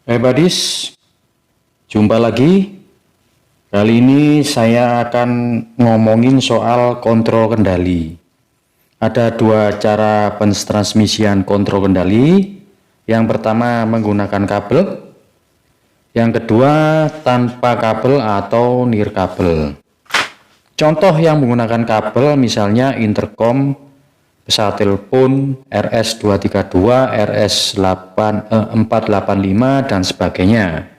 Hai Badis, jumpa lagi. Kali ini saya akan ngomongin soal kontrol kendali. Ada dua cara pentransmisian kontrol kendali. Yang pertama menggunakan kabel, yang kedua tanpa kabel atau nirkabel. Contoh yang menggunakan kabel misalnya intercom, pesawat telepon, RS-232, RS-485 dan sebagainya.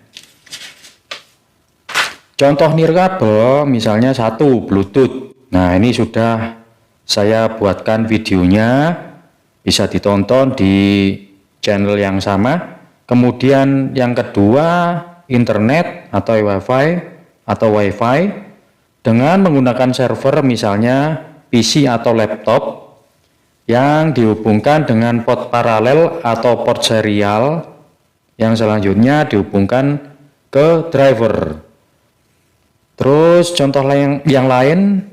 Contoh nirkabel misalnya satu Bluetooth. Nah, ini sudah saya buatkan videonya, bisa ditonton di channel yang sama. Kemudian yang kedua internet atau wifi dengan menggunakan server misalnya PC atau laptop yang dihubungkan dengan port paralel atau port serial yang selanjutnya dihubungkan ke driver. Terus contoh yang lain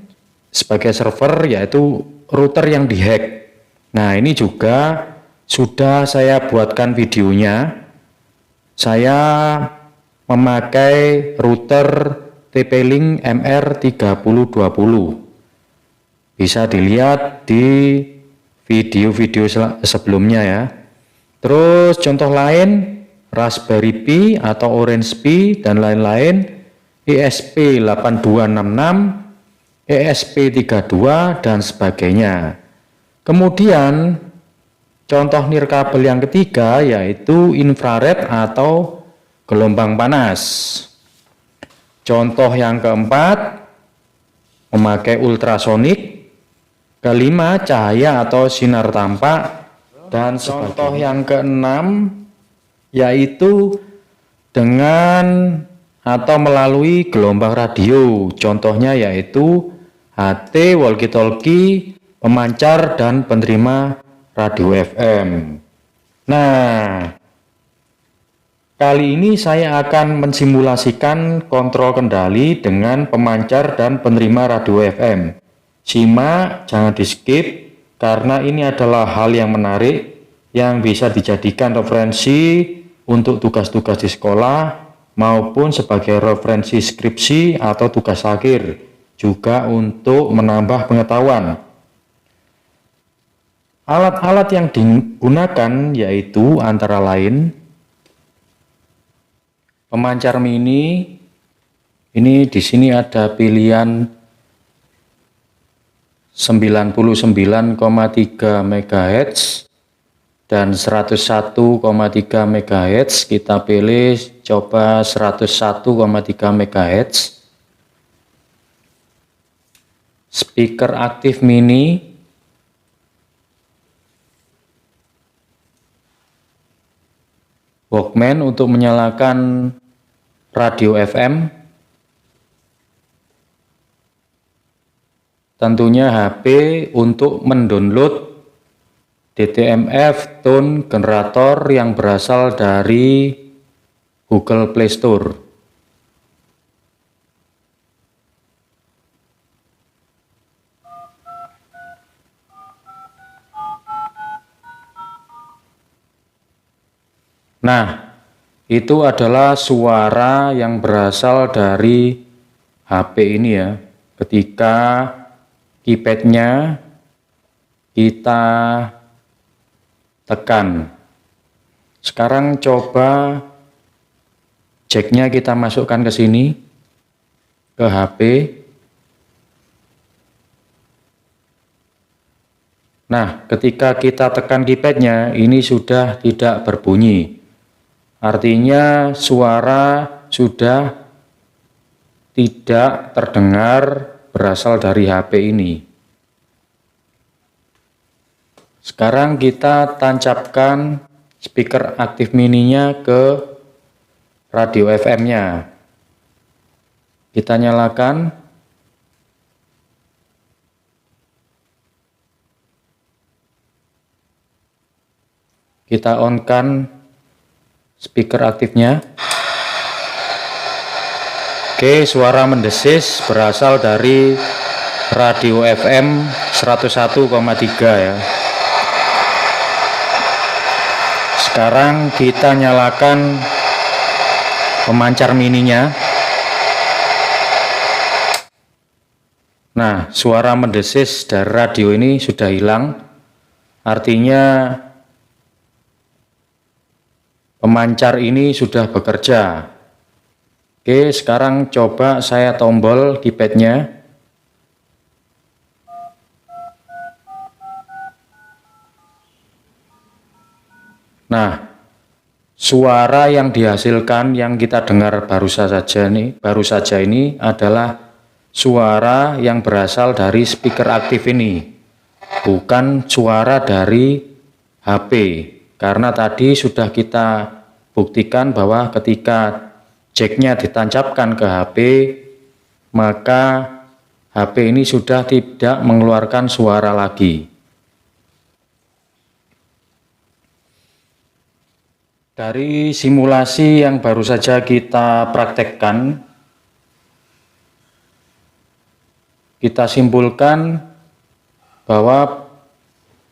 sebagai server yaitu router yang dihack. Nah, ini juga sudah saya buatkan videonya. Saya memakai router TP-Link MR3020. Bisa dilihat di video-video sebelumnya ya. Terus contoh lain Raspberry Pi atau Orange Pi dan lain-lain, ESP8266, ESP32 dan sebagainya. Kemudian contoh nirkabel yang ketiga yaitu infrared atau gelombang panas. Contoh yang keempat memakai ultrasonik, kelima cahaya atau sinar tampak, dan contoh yang keenam yaitu dengan atau melalui gelombang radio. Contohnya yaitu HT, walkie-talkie, pemancar dan penerima radio FM. Nah, kali ini saya akan mensimulasikan kontrol kendali dengan pemancar dan penerima radio FM. Simak, jangan di skip, karena ini adalah hal yang menarik yang bisa dijadikan referensi untuk tugas-tugas di sekolah maupun sebagai referensi skripsi atau tugas akhir, juga untuk menambah pengetahuan. Alat-alat yang digunakan yaitu antara lain pemancar mini. Ini di sini ada pilihan 99,3 MHz dan 101,3 MHz. Kita pilih coba 101,3 MHz. Speaker aktif mini. Walkman untuk menyalakan radio FM. Tentunya HP untuk mendownload DTMF tone generator yang berasal dari Google Play Store. Nah, itu adalah suara yang berasal dari HP ini ya. Ketika keypadnya kita tekan. Sekarang coba jacknya kita masukkan ke sini, ke HP. Nah, ketika kita tekan keypadnya, ini sudah tidak berbunyi. Artinya suara sudah tidak terdengar berasal dari HP ini. Sekarang kita tancapkan speaker aktif mininya ke radio FM-nya. Kita nyalakan. Kita on-kan speaker aktifnya. Oke, suara mendesis berasal dari radio FM 101,3 ya. Sekarang kita nyalakan pemancar mininya. Nah, suara mendesis dari radio ini sudah hilang, artinya pemancar ini sudah bekerja. Oke, sekarang coba saya tombol keypadnya. Nah, suara yang dihasilkan yang kita dengar baru saja ini adalah suara yang berasal dari speaker aktif ini, bukan suara dari HP. Karena tadi sudah kita buktikan bahwa ketika jacknya ditancapkan ke HP, maka HP ini sudah tidak mengeluarkan suara lagi. Dari simulasi yang baru saja kita praktekkan, kita simpulkan bahwa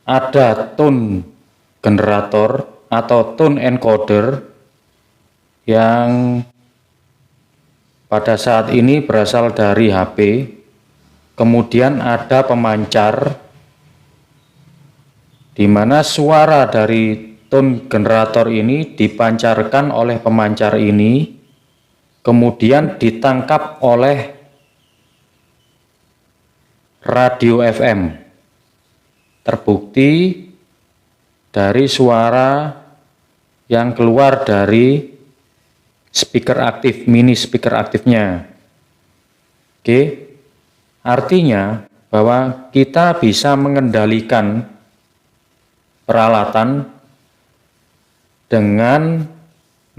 ada tone generator atau tone encoder yang pada saat ini berasal dari HP, kemudian ada pemancar di mana suara dari tone generator ini dipancarkan oleh pemancar ini, kemudian ditangkap oleh radio FM. Terbukti dari suara yang keluar dari speaker aktif, mini speaker aktifnya. Oke, artinya bahwa kita bisa mengendalikan peralatan dengan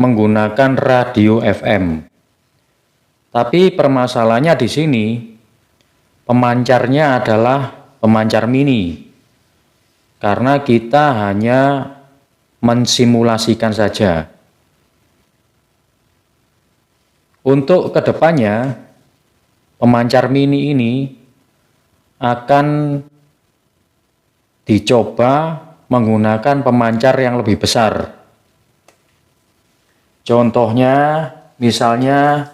menggunakan radio FM. Tapi permasalahannya di sini, pemancarnya adalah pemancar mini, karena kita hanya mensimulasikan saja. Untuk kedepannya, pemancar mini ini akan dicoba menggunakan pemancar yang lebih besar. Contohnya, misalnya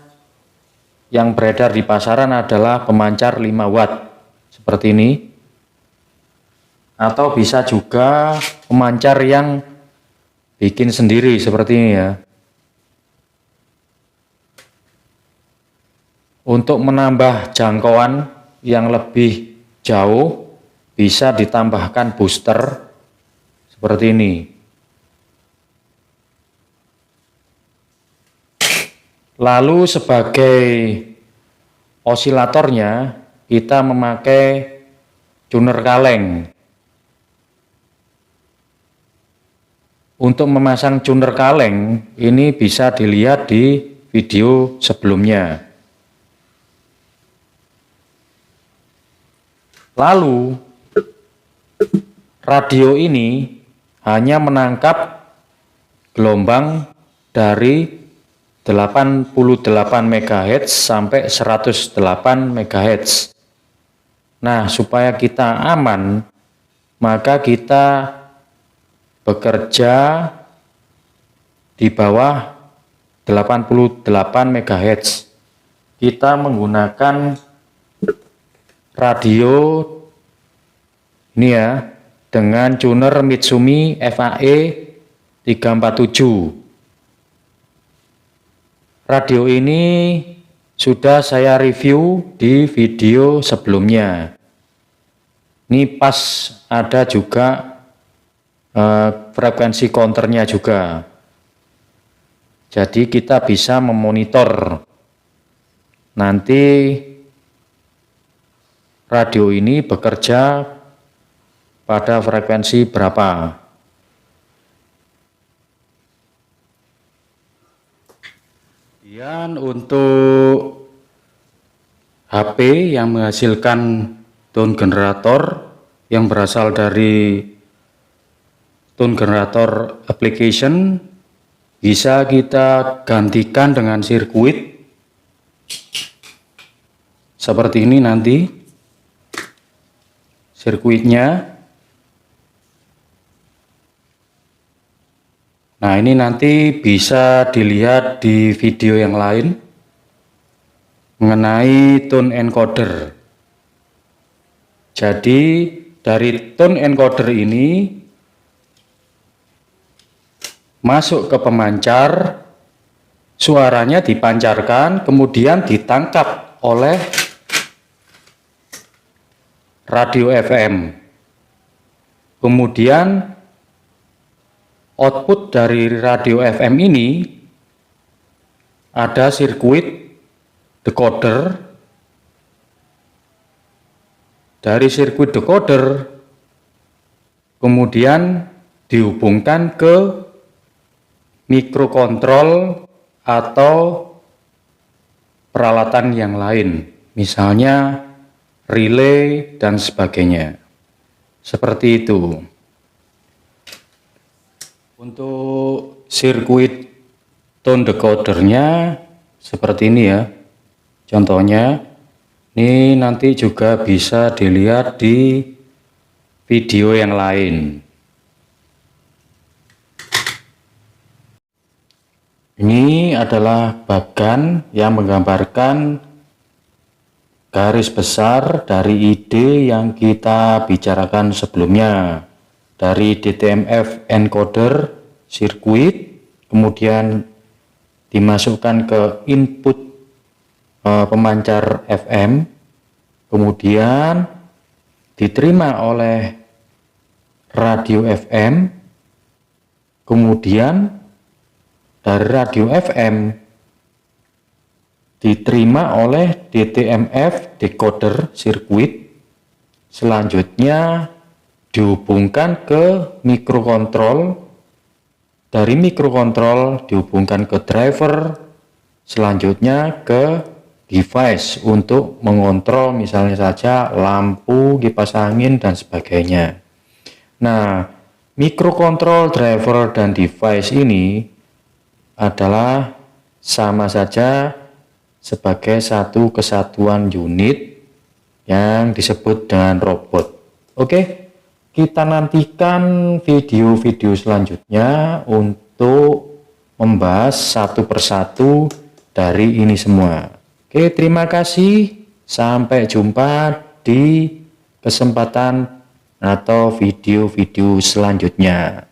yang beredar di pasaran adalah pemancar 5 watt seperti ini, atau bisa juga pemancar yang bikin sendiri seperti ini ya. Untuk menambah jangkauan yang lebih jauh, bisa ditambahkan booster seperti ini. Lalu sebagai osilatornya kita memakai tuner kaleng. Untuk memasang tuner kaleng ini bisa dilihat di video sebelumnya. Lalu radio ini hanya menangkap gelombang dari 88 MHz sampai 108 MHz. Nah, supaya kita aman, maka kita bekerja di bawah 88 MHz. Kita menggunakan radio ini ya, dengan tuner Mitsumi FAE 347. Radio ini sudah saya review di video sebelumnya. Ini pas ada juga frekuensi counternya juga. Jadi kita bisa memonitor nanti radio ini bekerja pada frekuensi berapa. Kemudian untuk HP yang menghasilkan tone generator yang berasal dari tone generator application, bisa kita gantikan dengan sirkuit seperti ini nanti sirkuitnya. Nah, ini nanti bisa dilihat di video yang lain mengenai tone encoder. Jadi dari tone encoder ini masuk ke pemancar, suaranya dipancarkan, kemudian ditangkap oleh radio FM. Kemudian output dari radio FM ini ada sirkuit decoder. Dari sirkuit decoder kemudian dihubungkan ke mikrokontrol atau peralatan yang lain, misalnya relay dan sebagainya. Seperti itu. Untuk sirkuit tone decodernya seperti ini ya. Contohnya, ini nanti juga bisa dilihat di video yang lain. Ini adalah bagan yang menggambarkan garis besar dari ide yang kita bicarakan sebelumnya. Dari DTMF encoder sirkuit, kemudian dimasukkan ke input pemancar FM, kemudian diterima oleh radio FM, kemudian dari radio FM diterima oleh DTMF decoder sirkuit, selanjutnya dihubungkan ke mikrokontrol, dari mikrokontrol dihubungkan ke driver, selanjutnya ke device untuk mengontrol misalnya saja lampu, kipas angin dan sebagainya. Nah, mikrokontrol, driver dan device ini adalah sama saja sebagai satu kesatuan unit yang disebut dengan robot. Oke, kita nantikan video-video selanjutnya untuk membahas satu persatu dari ini semua. Oke, terima kasih. Sampai jumpa di kesempatan atau video-video selanjutnya.